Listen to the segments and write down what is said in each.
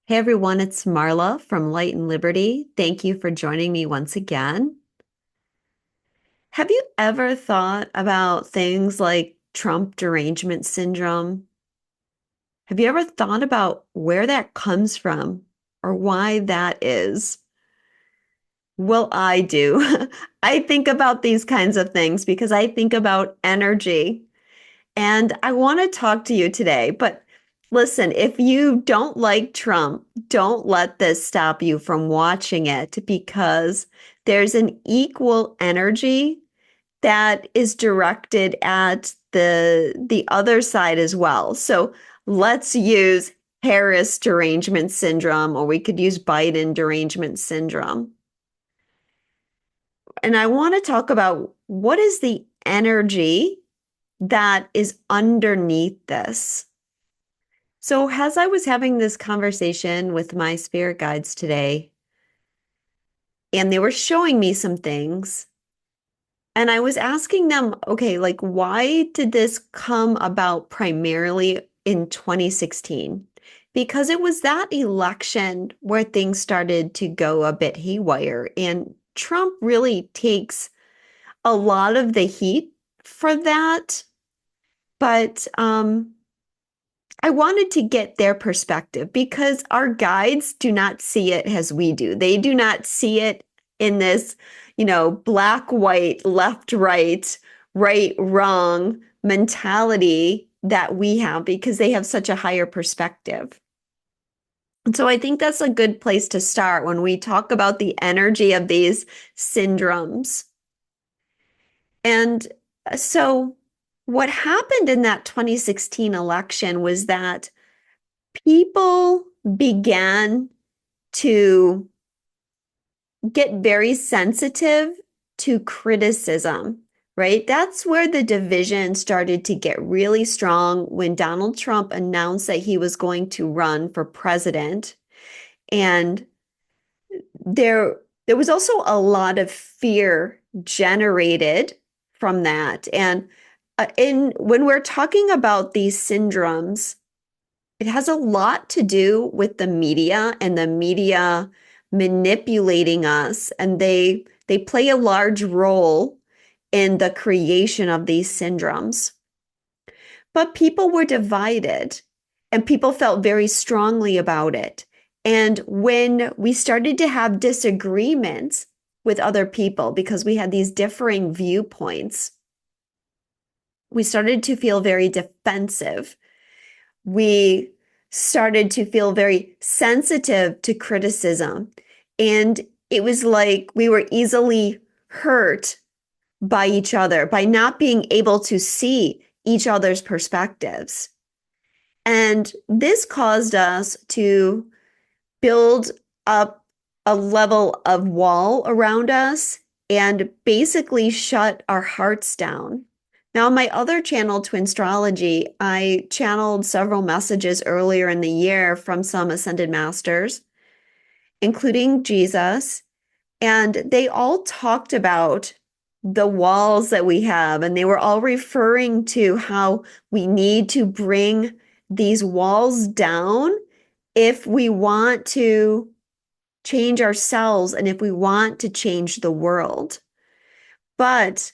Hey everyone, it's Marla from Light and Liberty. Thank you for joining me once again. Have you ever thought about things like Trump derangement syndrome? Have you ever thought about where that comes from or why that is? Well, I do. I think about these kinds of things because I think about energy. And I want to talk to you today, but listen, if you don't like Trump, don't let this stop you from watching it because there's an equal energy that is directed at the other side as well. So let's use Harris derangement syndrome, or we could use Biden derangement syndrome. And I want to talk about what is the energy that is underneath this. So, as I was having this conversation with my spirit guides today, and they were showing me some things, and I was asking them, okay, like, why did this come about primarily in 2016? Because it was that election where things started to go a bit haywire, and Trump really takes a lot of the heat for that. But I wanted to get their perspective because our guides do not see it as we do. They do not see it in this, black, white, left, right, wrong mentality that we have because they have such a higher perspective. And so I think that's a good place to start when we talk about the energy of these syndromes. And so what happened in that 2016 election was that people began to get very sensitive to criticism, right? That's where the division started to get really strong when Donald Trump announced that he was going to run for president. And there was also a lot of fear generated from that. And in when we're talking about these syndromes, it has a lot to do with the media and the media manipulating us, and they play a large role in the creation of these syndromes. But people were divided and people felt very strongly about it. And when we started to have disagreements with other people because we had these differing viewpoints, we started to feel very defensive. We started to feel very sensitive to criticism. And it was like we were easily hurt by each other, by not being able to see each other's perspectives. And this caused us to build up a level of wall around us and basically shut our hearts down. Now, on my other channel, Twinstrology, I channeled several messages earlier in the year from some ascended masters, including Jesus, and they all talked about the walls that we have, and they were all referring to how we need to bring these walls down if we want to change ourselves and if we want to change the world. But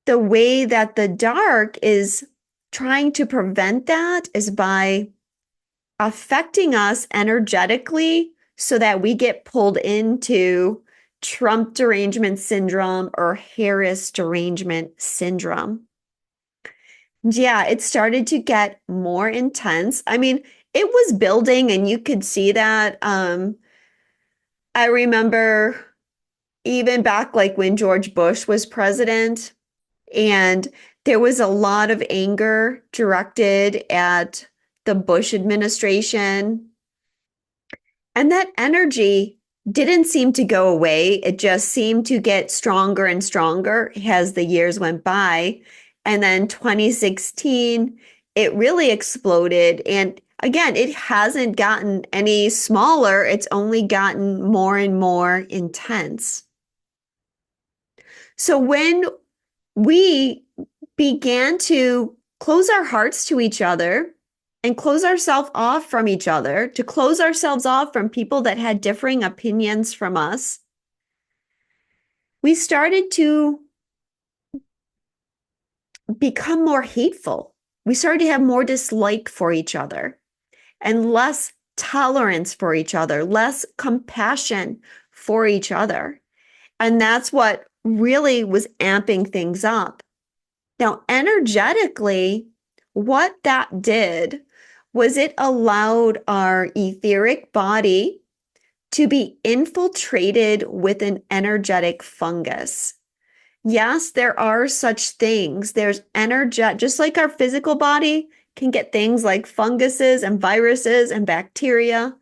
the way that the dark is trying to prevent that is by affecting us energetically so that we get pulled into Trump derangement syndrome or Harris derangement syndrome. Yeah, it started to get more intense. I mean, it was building and you could see that. I remember even back like when George Bush was president, and there was a lot of anger directed at the Bush administration. And that energy didn't seem to go away. It just seemed to get stronger and stronger as the years went by. And then 2016, it really exploded. And again, it hasn't gotten any smaller. It's only gotten more and more intense. So when we began to close our hearts to each other and close ourselves off from each other, to close ourselves off from people that had differing opinions from us, we started to become more hateful. We started to have more dislike for each other and less tolerance for each other, less compassion for each other. And that's what really was amping things up. Now, energetically, what that did was it allowed our etheric body to be infiltrated with an energetic fungus. Yes, there are such things. There's just like our physical body can get things like funguses and viruses and bacteria,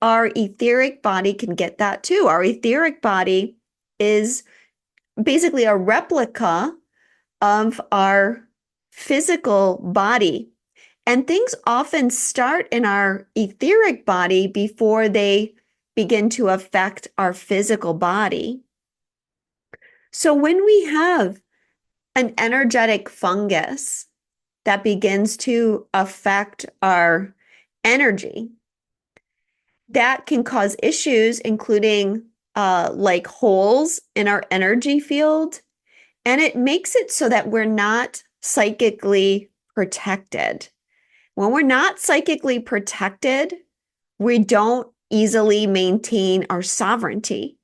our etheric body can get that too. Our etheric body is basically a replica of our physical body. And things often start in our etheric body before they begin to affect our physical body. So when we have an energetic fungus that begins to affect our energy, that can cause issues, including like holes in our energy field. And it makes it so that we're not psychically protected. When we're not psychically protected, we don't easily maintain our sovereignty.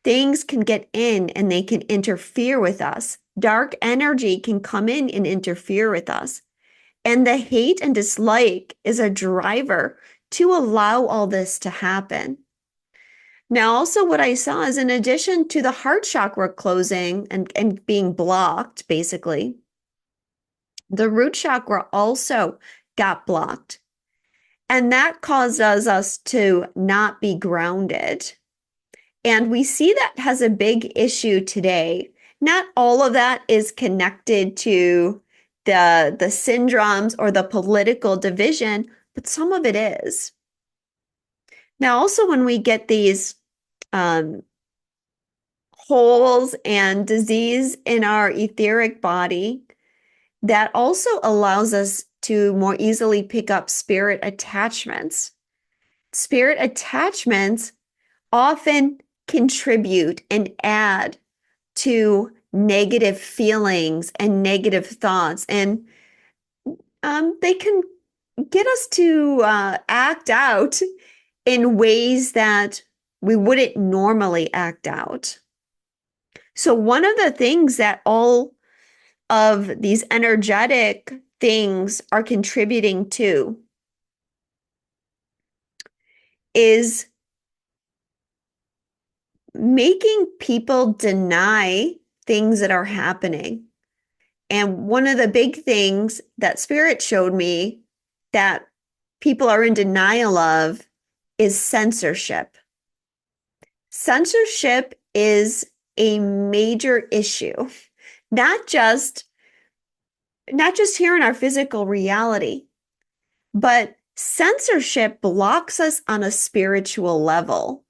Things can get in and they can interfere with us. Dark energy can come in and interfere with us. And the hate and dislike is a driver to allow all this to happen. Now, also what I saw is in addition to the heart chakra closing and being blocked, basically, the root chakra also got blocked. And that causes us to not be grounded. And we see that has a big issue today. Not all of that is connected to the syndromes or the political division, but some of it is. Now, also when we get these holes and disease in our etheric body, that also allows us to more easily pick up spirit attachments. Spirit attachments often contribute and add to negative feelings and negative thoughts, and they can get us to act out in ways that we wouldn't normally act out. So one of the things that all of these energetic things are contributing to is making people deny things that are happening. And one of the big things that Spirit showed me that people are in denial of is censorship. Censorship is a major issue, not just here in our physical reality, but censorship blocks us on a spiritual level.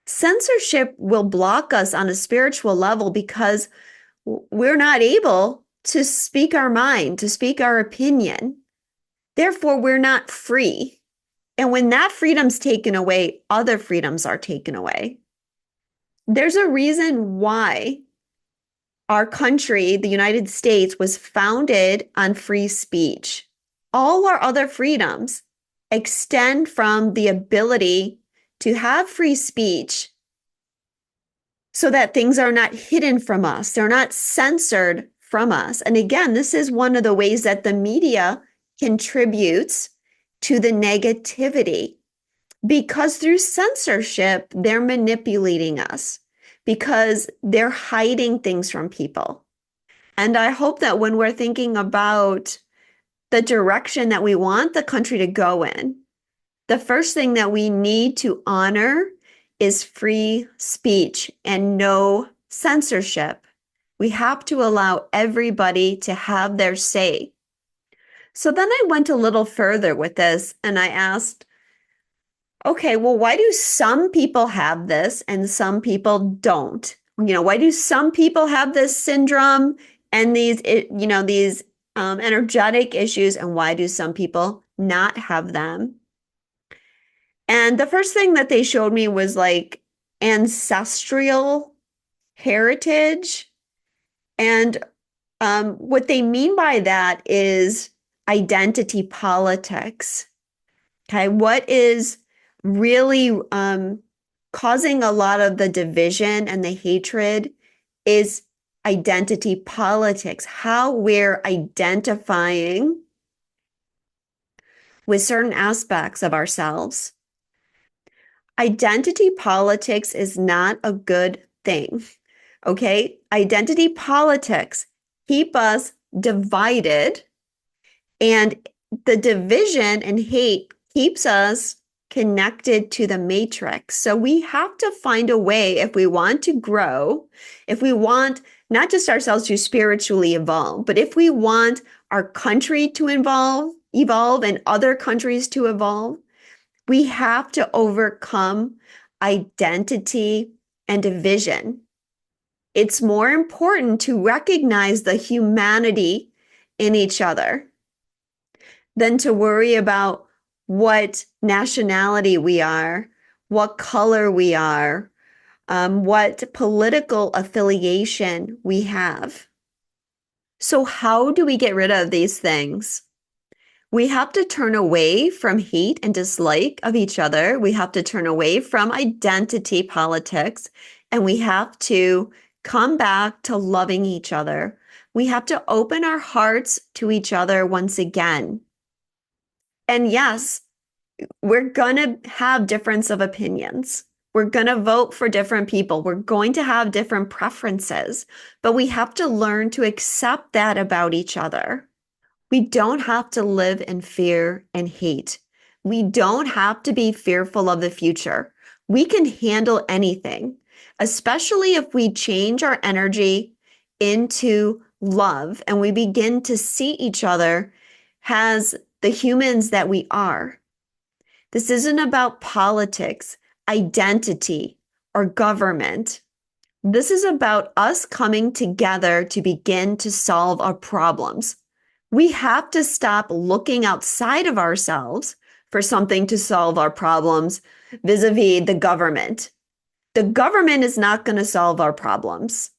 Censorship will block us on a spiritual level because we're not able to speak our mind, to speak our opinion. Therefore, we're not free. And when that freedom's taken away, other freedoms are taken away. There's a reason why our country, the United States, was founded on free speech. All our other freedoms extend from the ability to have free speech so that things are not hidden from us. They're not censored from us. And again, this is one of the ways that the media contributes to the negativity, because through censorship, they're manipulating us because they're hiding things from people. And I hope that when we're thinking about the direction that we want the country to go in, the first thing that we need to honor is free speech and no censorship. We have to allow everybody to have their say. So then I went a little further with this and I asked, okay, well, why do some people have this and some people don't? Why do some people have this syndrome and these energetic issues, and why do some people not have them. And the first thing that they showed me was like ancestral heritage. And what they mean by that is identity politics. Okay, what is really causing a lot of the division and the hatred is identity politics, how we're identifying with certain aspects of ourselves. Identity politics is not a good thing. Okay? Identity politics keep us divided, and the division and hate keeps us connected to the matrix. So we have to find a way, if we want to grow, if we want not just ourselves to spiritually evolve, but if we want our country to evolve and other countries to evolve, we have to overcome identity and division. It's more important to recognize the humanity in each other than to worry about what nationality we are, what color we are, what political affiliation we have. So how do we get rid of these things? We have to turn away from hate and dislike of each other. We have to turn away from identity politics, and we have to come back to loving each other. We have to open our hearts to each other once again. And yes, we're going to have difference of opinions. We're going to vote for different people. We're going to have different preferences, but we have to learn to accept that about each other. We don't have to live in fear and hate. We don't have to be fearful of the future. We can handle anything, especially if we change our energy into love and we begin to see each other as the humans that we are. This isn't about politics, identity, or government. This is about us coming together to begin to solve our problems. We have to stop looking outside of ourselves for something to solve our problems vis-a-vis the government. The government is not going to solve our problems.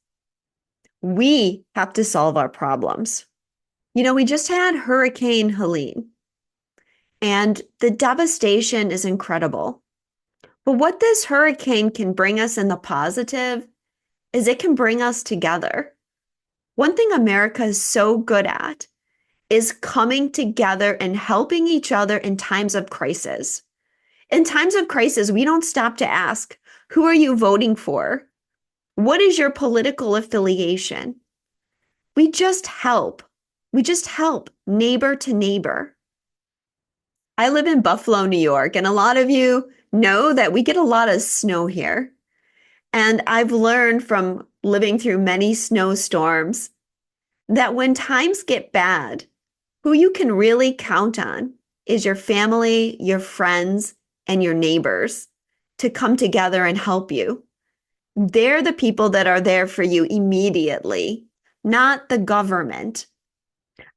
We have to solve our problems. You know, we just had Hurricane Helene, and the devastation is incredible. But what this hurricane can bring us in the positive is it can bring us together. One thing America is so good at is coming together and helping each other in times of crisis. In times of crisis, we don't stop to ask, who are you voting for? What is your political affiliation? We just help. We just help neighbor to neighbor. I live in Buffalo, New York, and a lot of you know that we get a lot of snow here. And I've learned from living through many snowstorms that when times get bad, who you can really count on is your family, your friends, and your neighbors to come together and help you. They're the people that are there for you immediately, not the government.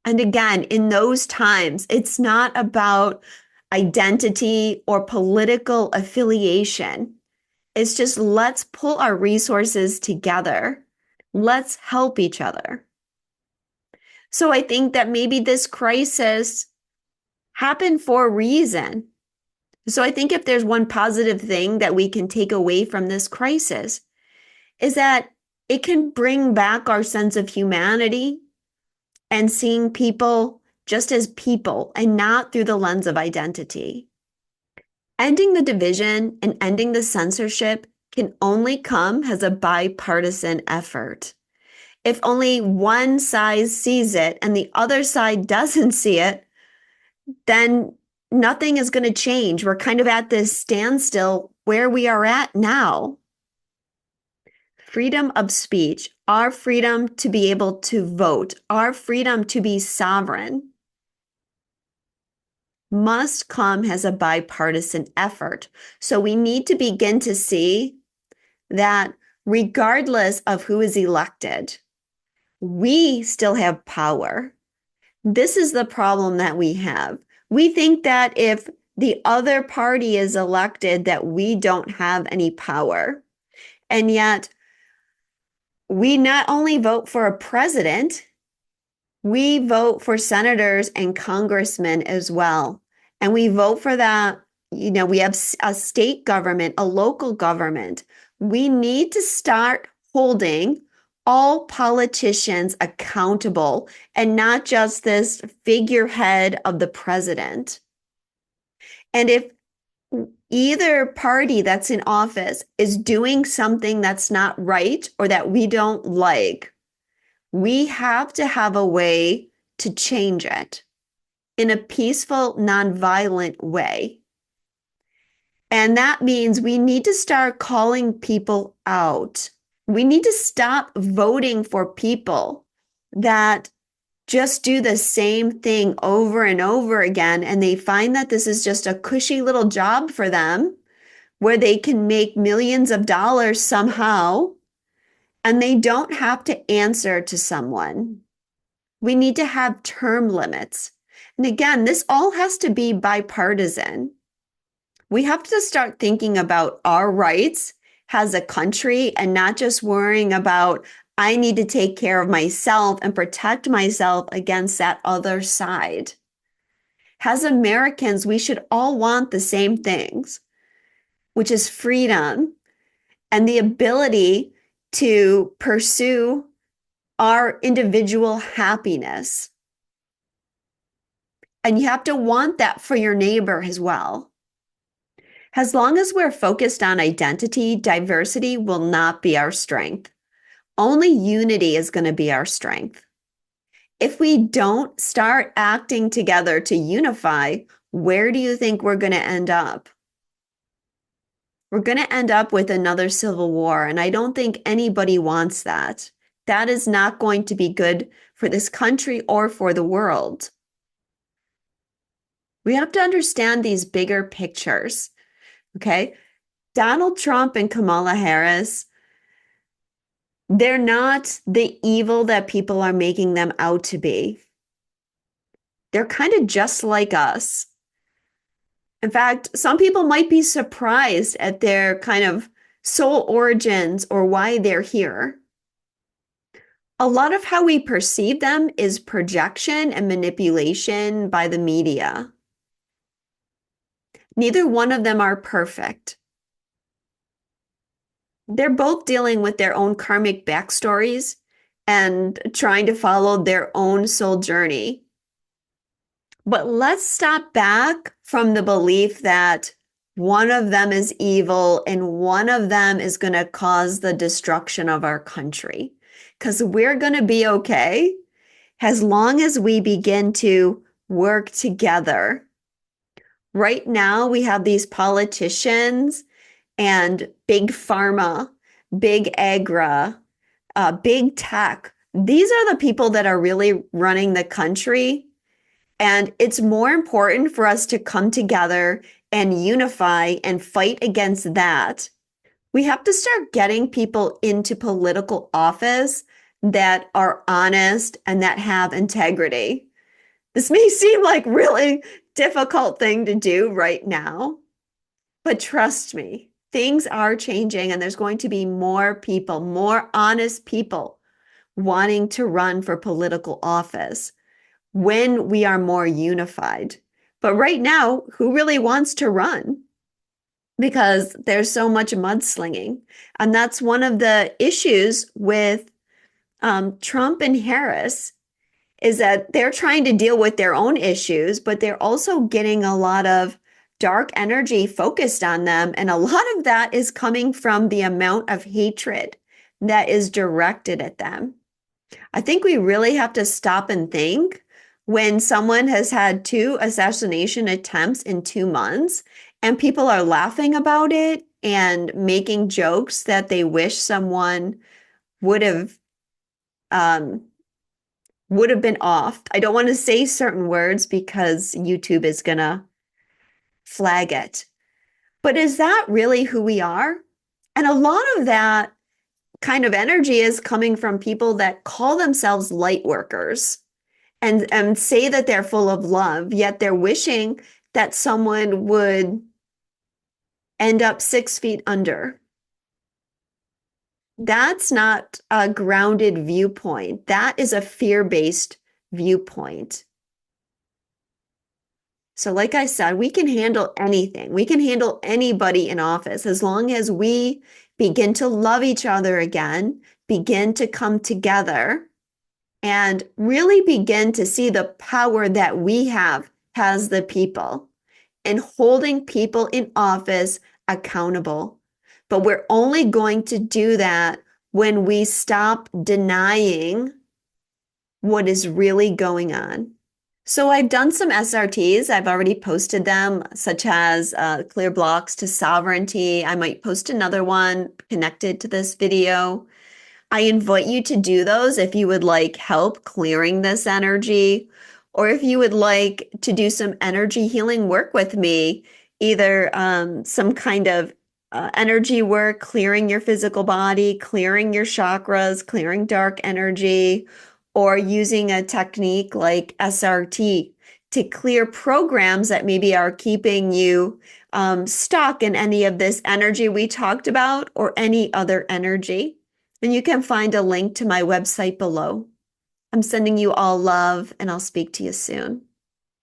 And again, in those times, it's not about identity or political affiliation. It's just let's pull our resources together. Let's help each other. So I think that maybe this crisis happened for a reason. So I think if there's one positive thing that we can take away from this crisis is that it can bring back our sense of humanity and seeing people just as people and not through the lens of identity. Ending the division and ending the censorship can only come as a bipartisan effort. If only one side sees it and the other side doesn't see it, then nothing is going to change. We're kind of at this standstill where we are at now. Freedom of speech, our freedom to be able to vote, our freedom to be sovereign must come as a bipartisan effort. So we need to begin to see that regardless of who is elected, we still have power. This is the problem that we have. We think that if the other party is elected, that we don't have any power. And yet, we not only vote for a president, we vote for senators and congressmen as well. And we vote for that. We have a state government, a local government. We need to start holding all politicians accountable and not just this figurehead of the president. And if either party that's in office is doing something that's not right or that we don't like, we have to have a way to change it in a peaceful, nonviolent way. And that means we need to start calling people out. We need to stop voting for people that just do the same thing over and over again. And they find that this is just a cushy little job for them where they can make millions of dollars somehow, and they don't have to answer to someone. We need to have term limits. And again, this all has to be bipartisan. We have to start thinking about our rights as a country and not just worrying about, I need to take care of myself and protect myself against that other side. As Americans, we should all want the same things, which is freedom and the ability to pursue our individual happiness. And you have to want that for your neighbor as well. As long as we're focused on identity, diversity will not be our strength. Only unity is going to be our strength. If we don't start acting together to unify, where do you think we're going to end up? We're going to end up with another civil war, and I don't think anybody wants that. That is not going to be good for this country or for the world. We have to understand these bigger pictures, okay? Donald Trump and Kamala Harris, they're not the evil that people are making them out to be. They're kind of just like us. In fact, some people might be surprised at their kind of soul origins or why they're here. A lot of how we perceive them is projection and manipulation by the media. Neither one of them are perfect. They're both dealing with their own karmic backstories and trying to follow their own soul journey. But let's stop back from the belief that one of them is evil and one of them is going to cause the destruction of our country. Because we're going to be okay as long as we begin to work together. Right now, we have these politicians and big pharma, big agri, big tech. These are the people that are really running the country. And it's more important for us to come together and unify and fight against that. We have to start getting people into political office that are honest and that have integrity. This may seem like really difficult thing to do right now, but trust me, things are changing and there's going to be more people, more honest people wanting to run for political office when we are more unified. But right now, who really wants to run? Because there's so much mudslinging. And that's one of the issues with Trump and Harris, is that they're trying to deal with their own issues, but they're also getting a lot of dark energy focused on them. And a lot of that is coming from the amount of hatred that is directed at them. I think we really have to stop and think when someone has had 2 assassination attempts in 2 months and people are laughing about it and making jokes that they wish someone would have been off. I don't want to say certain words because YouTube is going to flag it. But is that really who we are? And a lot of that kind of energy is coming from people that call themselves light workers. and say that they're full of love, yet they're wishing that someone would end up 6 feet under. That's not a grounded viewpoint. That is a fear-based viewpoint. So, like I said, we can handle anything. We can handle anybody in office as long as we begin to love each other again, begin to come together, and really begin to see the power that we have as the people and holding people in office accountable. But we're only going to do that when we stop denying what is really going on. So I've done some SRTs. I've already posted them, such as Clear Blocks to Sovereignty. I might post another one connected to this video. I invite you to do those if you would like help clearing this energy, or if you would like to do some energy healing work with me, either some kind of energy work, clearing your physical body, clearing your chakras, clearing dark energy, or using a technique like SRT to clear programs that maybe are keeping you stuck in any of this energy we talked about or any other energy. And you can find a link to my website below. I'm sending you all love, and I'll speak to you soon.